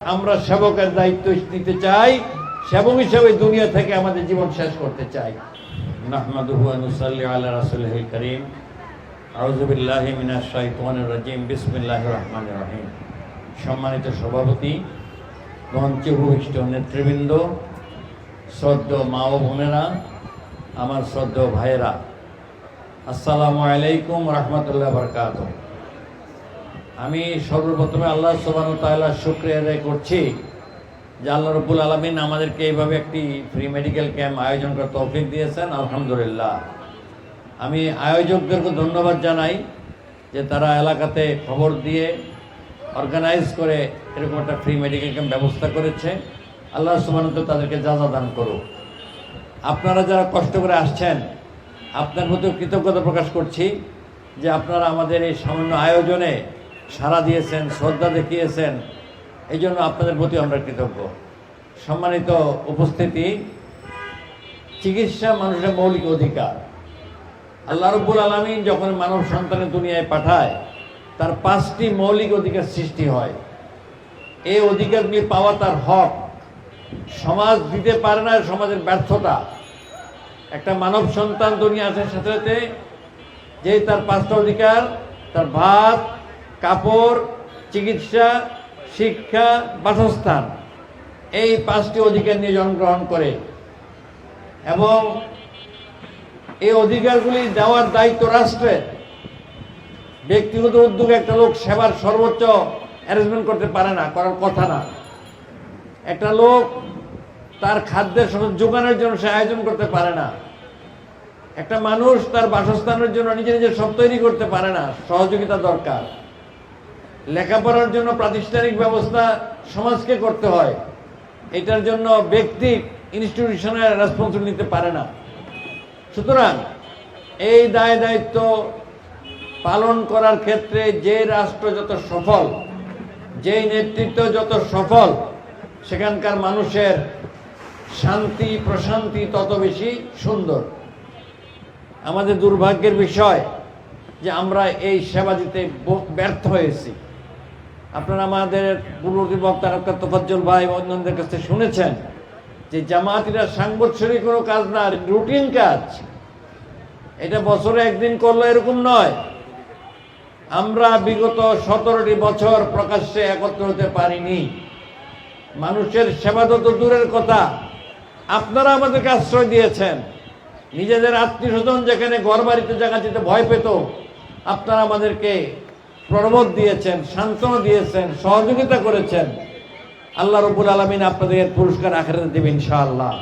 আমরা সেবকের দায়িত্ব নিতে চাই, সেবক হিসেবে দুনিয়া থেকে আমাদের জীবন শেষ করতে চাই। নাহমাদুহু ওয়া নুসাল্লি আলা রাসূলিল কারীম। আউযু বিল্লাহি মিনাশ শাইতানির রাজীম। বিসমিল্লাহির রহমানির রহিম। সম্মানিত সভাপতি, মঞ্চে উপবিষ্ট নেতৃবৃন্দ, শ্রদ্ধেয় মা ও বোনেরা, আমার শ্রদ্ধেয় ভাইয়েরা, আসসালামু আলাইকুম রাহমাতুল্লাহি ওয়া বারাকাতুহু। আমি সর্বপ্রথমে আল্লাহ সুবহানাহু ওয়া তাআলার শুকরিয়া আদায় করছি যে আল্লাহ রাব্বুল আলামিন আমাদেরকে এইভাবে একটি ফ্রি মেডিকেল ক্যাম্প আয়োজন করার তৌফিক দিয়েছেন, আলহামদুলিল্লাহ। আমি আয়োজকদেরকে ধন্যবাদ জানাই যে তারা এলাকাতে খবর দিয়ে অর্গানাইজ করে এরকম একটা ফ্রি মেডিকেল ক্যাম্প ব্যবস্থা করেছে। আল্লাহ সুবহানাহু ওয়া তাআলা তাদেরকে যাজা দান করুক। আপনারা যারা কষ্ট করে আসছেন, আপনার প্রতি কৃতজ্ঞতা প্রকাশ করছি যে আপনারা আমাদের এই সামান্য আয়োজনে সাড়া দিয়েছেন, শ্রদ্ধা দেখিয়েছেন, এই জন্য আপনাদের প্রতি আমরা কৃতজ্ঞ। সম্মানিত উপস্থিতি, চিকিৎসা মানুষের মৌলিক অধিকার। আল্লাহ রাব্বুল আলামিন যখন মানব সন্তানের দুনিয়ায় পাঠায়, তার 5টি মৌলিক অধিকার সৃষ্টি হয়। এই অধিকারগুলি পাওয়া তার হক। সমাজ দিতে পারে না, সমাজের ব্যর্থতা। একটা মানব সন্তান দুনিয়া আসার সাথে সাথে যে তার 5টা অধিকার, তার ভাত, কাপড়, চিকিৎসা, শিক্ষা, বাসস্থান, এই 5টি অধিকার নিয়ে জন্মগ্রহণ করে এবং এই অধিকারগুলি দেওয়ার দায়িত্ব রাষ্ট্রের। ব্যক্তিগত উদ্যোগে একটা লোক সেবার সর্বোচ্চ অ্যারেঞ্জমেন্ট করতে পারে না, করার কথা না। একটা লোক তার খাদ্যের যোগানোর জন্য সে আয়োজন করতে পারে না। একটা মানুষ তার বাসস্থানের জন্য নিজে নিজে সব তৈরি করতে পারে না, সহযোগিতা দরকার। লেখাপড়ার জন্য প্রাতিষ্ঠানিক ব্যবস্থা সমাজকে করতে হয়, এটার জন্য ব্যক্তি ইনস্টিটিউশনের রেসপন্সিবিলিটি নিতে পারে না। সুতরাং এই দায় দায়িত্ব পালন করার ক্ষেত্রে যে রাষ্ট্র যত সফল, যেই নেতৃত্ব যত সফল, সেখানকার মানুষের শান্তি প্রশান্তি তত বেশি সুন্দর। আমাদের দুর্ভাগ্যের বিষয় যে আমরা এই সেবা দিতে ব্যর্থ হয়েছি। আপনারা আমাদের পূর্ববর্তী বক্তা ডক্টর তোফাজ্জল ভাই অন্যদের কাছে শুনেছেন যে জামায়াতিরা সাংগঠনিক কোনো কাজ না, রুটিন কাজ। এটা বছরে একদিন করলো এরকম নয়। আমরা বিগত 17টি বছর প্রকাশ্যে একত্র হতে পারিনি। মানুষের সেবা তো দূরের কথা, আপনারা আমাদেরকে আশ্রয় দিয়েছেন। নিজেদের আত্মীয় স্বজন যেখানে ঘর বাড়িতে জায়গা যেতে ভয় পেত, আপনারা আমাদেরকে প্রবোধ দিয়েছেন, সান্ত্বনা দিয়েছেন, সহযোগিতা করেছেন। আল্লাহ রাব্বুল আলামিন আপনাদের পুরস্কার আখিরাতে দেবেন ইনশাআল্লাহ।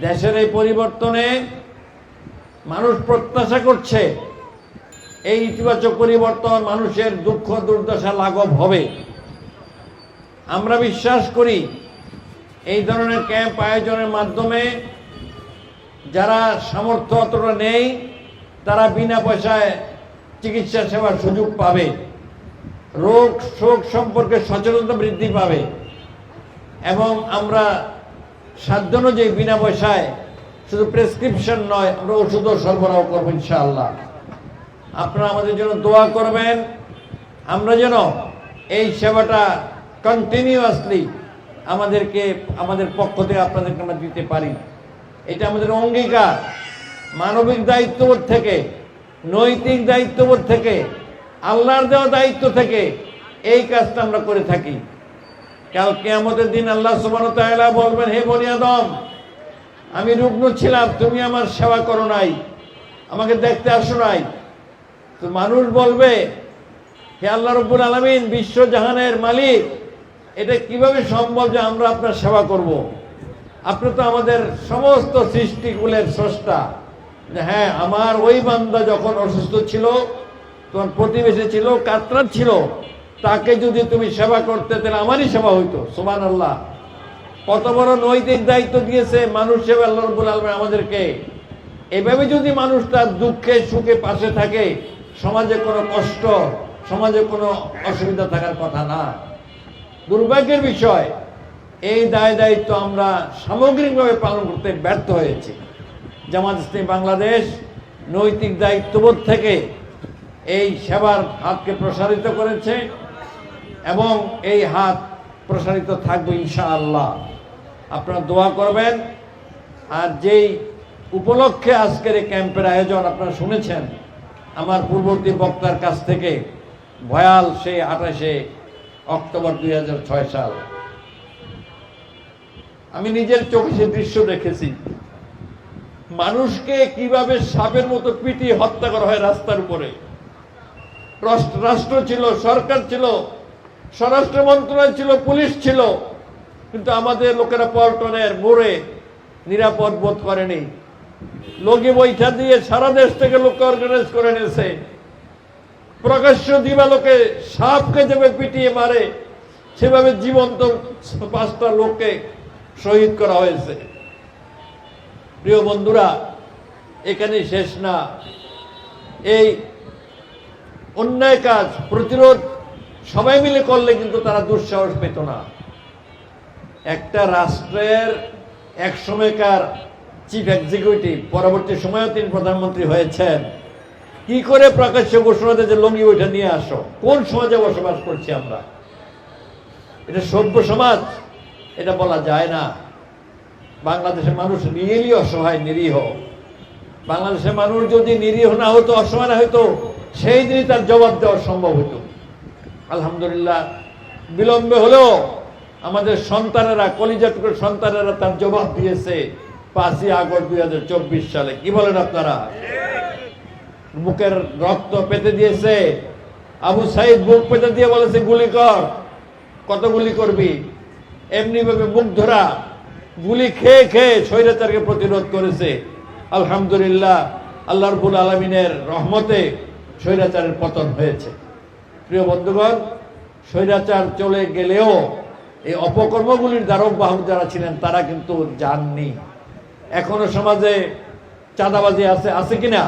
দেশের এই পরিবর্তনে মানুষ প্রত্যাশা করছে, এই ইতিবাচক পরিবর্তন মানুষের দুঃখ দুর্দশা লাঘব হবে। আমরা বিশ্বাস করি এই ধরনের ক্যাম্প আয়োজনের মাধ্যমে যারা সামর্থ্য অতটা নেই, তারা বিনা পয়সায় চিকিৎসা সেবার সুযোগ পাবে, রোগ শোক সম্পর্কে সচেতনতা বৃদ্ধি পাবে এবং আমরা সাধ্য অনুযায়ী বিনা পয়সায় শুধু প্রেসক্রিপশন নয়, আমরা ওষুধও সরবরাহ করবো ইনশাআল্লাহ। আপনারা আমাদের জন্য দোয়া করবেন, আমরা যেন এই সেবাটা কন্টিনিউয়াসলি আমাদের পক্ষ থেকে আপনাদেরকে আমরা দিতে পারি। এটা আমাদের অঙ্গীকার। মানবিক দায়িত্ববোধ থেকে, নৈতিক দায়িত্ববোধ থেকে, আল্লাহর দেওয়া দায়িত্ব থেকে এই কাজটা আমরা করে থাকি। কাল কিয়ামতের দিন আল্লাহ সুবহানাহু ওয়া তাআলা বলবেন, হে বনি আদম, আমি রুগ্ন ছিলাম, তুমি আমার সেবা করো নাই, আমাকে দেখতে আসো নাই। তো মানুষ বলবে, হে আল্লাহ রাব্বুল আলামিন, বিশ্বজাহানের মালিক, এটা কিভাবে সম্ভব যে আমরা আপনার সেবা করব? আপনি তো আমাদের সমস্ত সৃষ্টিকুলের স্রষ্টা। হ্যাঁ, আমার ওই বান্দা যখন অসুস্থ ছিল, তোমার প্রতিবেশী ছিল, কাতরাত ছিল, তাকে যদি তুমি সেবা করতে, তাহলে আমারই সেবা হইতো। সুবহানাল্লাহ। কত বড় নৈতিক দায়িত্ব দিয়েছে মানুষ সেবা আল্লাহ রাব্বুল আলামিন আমাদেরকে। এভাবে যদি মানুষ তার দুঃখে সুখে পাশে থাকে, সমাজে কোনো কষ্ট, সমাজে কোনো অসুবিধা থাকার কথা না। দুর্ভাগ্যের বিষয়, এই দায় দায়িত্ব আমরা সামগ্রিকভাবে পালন করতে ব্যর্থ হয়েছি। জামাত ইসলামী বাংলাদেশ নৈতিক দায়িত্ববোধ থেকে এই সেবার হাতকে প্রসারিত করেছে এবং এই হাত প্রসারিত থাকবো ইনশাআল্লাহ। আপনারা দোয়া করবেন। আর যেই উপলক্ষে আজকের এই ক্যাম্পের আয়োজন আপনারা শুনেছেন আমার পূর্ববর্তী বক্তার কাছ থেকে, ভয়াল সেই 28 অক্টোবর 2006 সাল। আমি নিজের চোখে সে দৃশ্য দেখেছি, মানুষকে কিভাবে সাপের মতো পিটিয়ে হত্যা করা হয় রাস্তার উপরে। রাষ্ট্র ছিল, সরকার ছিল, স্বরাষ্ট্র মন্ত্রণালয় ছিল, পুলিশ ছিল, কিন্তু আমাদের লোকেরা পল্টনের মোড়ে নিরাপদ বোধ করেনি। লগি বৈঠা দিয়ে সারা দেশ থেকে লোককে অর্গানাইজ করে নিয়েছে। প্রকাশ্য দিবালোকে সাপকে যেভাবে পিটিয়ে মারে সেভাবে জীবন্ত 5টা লোককে শহীদ করা হয়েছে। প্রিয় বন্ধুরা, এখানে শেষ না। এই অন্যায় কাজ প্রতিরোধ সবাই মিলে করলে কিন্তু তারা দুঃসাহস পেত না। একটা রাষ্ট্রের এক সময়কার চিফ এক্সিকিউটিভ, পরবর্তী সময়েও তিনি প্রধানমন্ত্রী হয়েছেন, কি করে প্রকাশ্যে ঘোষণা দেয় যে লঙ্গি ওইটা নিয়ে আসো? কোন সমাজে বসবাস করছি আমরা? এটা সভ্য সমাজ? এটা বলা যায় না। বাংলাদেশের মানুষ রিয়েলি অসহায়, নিরীহ। বাংলাদেশের মানুষ যদি নিরীহ না হতো, অসহায় না হতো, সেই দিনই তার জবাব দেওয়া সম্ভব হতো। আলহামদুলিল্লাহ, বিলম্বে হলেও আমাদের সন্তানেরা, কলিজা টুকরো সন্তানেরা তার জবাব দিয়েছে 5ই আগস্ট 2024 সালে। কি বলেন আপনারা? বুকের রক্ত পেতে দিয়েছে। আবু সাইদ বুক পেতে দিয়ে বলেছে গুলি কর। কত গুলি করবি? এমনি ভাবে মুখ ধরা গুলি খেয়ে খেয়ে স্বৈরাচারকে প্রতিরোধ করেছে। আলহামদুলিল্লাহ, আল্লাহ রাব্বুল আলামিনের রহমতে স্বৈরাচারের পতন হয়েছে। প্রিয় বন্ধুগণ, স্বৈরাচার চলে গেলেও এই অপকর্মগুলির ধারক বাহক যারা ছিলেন তারা কিন্তু যাননি। এখনো সমাজে চাঁদাবাজি আছে কিনা?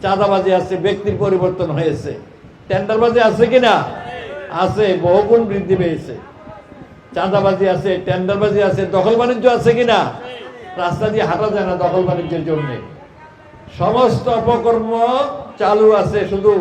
চাঁদাবাজি আছে, ব্যক্তির পরিবর্তন হয়েছে। টেন্ডারবাজি আছে কিনা? আছে, বহুগুণ বৃদ্ধি পেয়েছে। চাঁদাবাজি আছে, টেন্ডারবাজি আছে, দখল বাণিজ্য আছে কিনা? রাস্তা দিয়ে হাঁটা যায় না দখল বাণিজ্যের জন্য। সমস্ত অপকর্ম চালু আছে, শুধু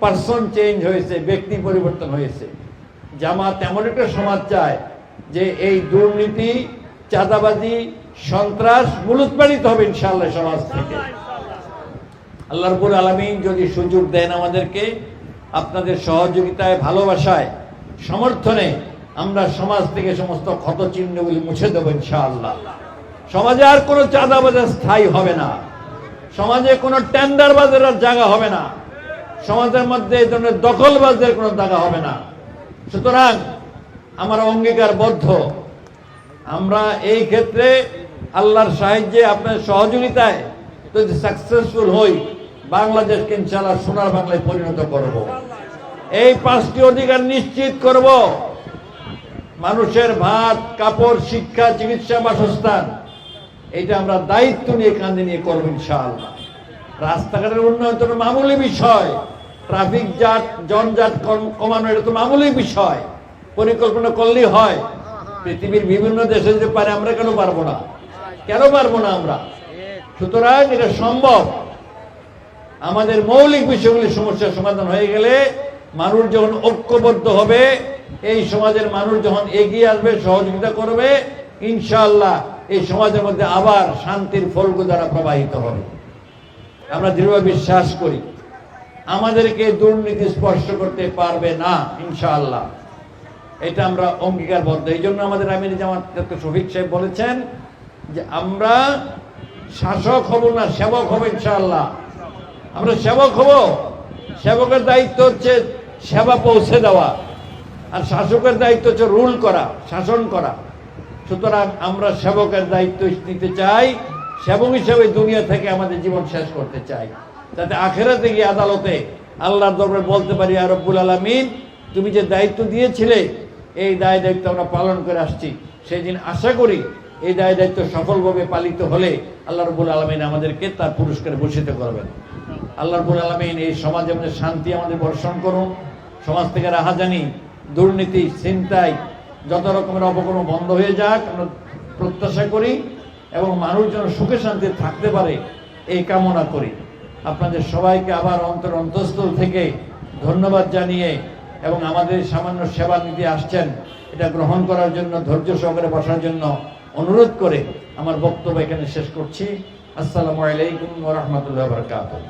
পার্সন চেঞ্জ হয়েছে, ব্যক্তি পরিবর্তন হয়েছে। জামাত এমন একটা সমাজ চায় যে এই দুর্নীতি, চাঁদাবাজি, সন্ত্রাস মূলোৎপাটিত হবে ইনশাআল্লাহ সমাজ থেকে। আল্লাহ রাব্বুল আলামিন যদি সুযোগ দেন আমাদেরকে, আপনাদের সহযোগিতায়, ভালোবাসায়, সমর্থনে আমরা সমাজ থেকে সমস্ত ক্ষত চিহ্নগুলি মুছে দেবো ইনশাআল্লাহ। সমাজে আর কোনো চাঁদাবাজার স্থায়ী হবে না। সমাজে কোনো টেন্ডারবাজের আর জায়গা হবে না। সমাজের মধ্যে এই ধরনের দখলবাজদের কোনো জায়গা হবে না। সুতরাং আমরা অঙ্গীকারবদ্ধ, আমরা এই ক্ষেত্রে আল্লাহর সাহায্যে, আপনার সহযোগিতায় যদি সাকসেসফুল হই, বাংলাদেশকে ইনশাআল্লাহ সোনার বাংলায় পরিণত করব। এই 5টি অধিকার নিশ্চিত করব। মানুষের ভাত, কাপড়, শিক্ষা, চিকিৎসা, বাসস্থান, এইটা আমরা দায়িত্ব নিয়ে কাঁধে নিয়ে করবো ইনশাআল্লাহ। রাস্তাঘাটের উন্নয়ন তো মামুলি বিষয়, ট্রাফিক জনজাট কমানো এটা তো মামুলি বিষয়, পরিকল্পনা করলেই হয়। পৃথিবীর বিভিন্ন দেশে যে পারে, আমরা কেন পারবো না? কেন পারবো না আমরা? সুতরাং এটা সম্ভব। আমাদের মৌলিক বিষয়গুলি সমস্যার সমাধান হয়ে গেলে, মানুষ যখন ঐক্যবদ্ধ হবে, এই সমাজের মানুষ যখন এগিয়ে আসবে, সহযোগিতা করবে, ইনশাআল্লাহ এই সমাজের মধ্যে আবার শান্তির ফলগুদারা প্রবাহিত হবে। আমরা দৃঢ় বিশ্বাস করি আমাদেরকে দুর্নীতি স্পর্শ করতে পারবে না ইনশাআল্লাহ। এটা আমরা অঙ্গীকারবদ্ধ। এই জন্য আমাদের আমির জামাত ডক্টর শফিক সাহেব বলেছেন যে আমরা শাসক হব না, সেবক হব ইনশাআল্লাহ। আমরা সেবক হব। সেবকের দায়িত্ব হচ্ছে সেবা পৌঁছে দেওয়া, আর শাসকের দায়িত্ব হচ্ছে রুল করা, শাসন করা। সুতরাং আমরা সেবকের দায়িত্ব নিতে চাই, সেবক হিসেবে দুনিয়া থেকে আমাদের জীবন শেষ করতে চাই, যাতে আখিরাতে গিয়ে আদালতে আল্লাহর দরবারে বলতে পারি, ইয়া রব্বুল আলামিন, তুমি যে দায়িত্ব দিয়েছিলে এই দায় দায়িত্ব আমরা পালন করে আসছি। সেই দিন আশা করি এই দায় দায়িত্ব সফলভাবে পালিত হলে আল্লাহ রব্বুল আলামিন আমাদেরকে তার পুরস্কারে ভূষিত করবেন। আল্লাহ রব্বুল আলামিন এই সমাজে আমাদের শান্তি আমাদের বর্ষণ করুন। সমাজ থেকে রাহাজানি, দুর্নীতি, ছিনতাই, যত রকমের অপকর্ম বন্ধ হয়ে যাক আমরা প্রত্যাশা করি, এবং মানুষ যেন সুখে শান্তিতে থাকতে পারে এই কামনা করি। আপনাদের সবাইকে আবার অন্তরস্থল থেকে ধন্যবাদ জানিয়ে এবং আমাদের সামান্য সেবা নিতে আসছেন, এটা গ্রহণ করার জন্য ধৈর্য সহকারে বসার জন্য অনুরোধ করে আমার বক্তব্য এখানে শেষ করছি। আসসালামু আলাইকুম ওয়া রাহমাতুল্লাহি ওয়া বারাকাতুহু।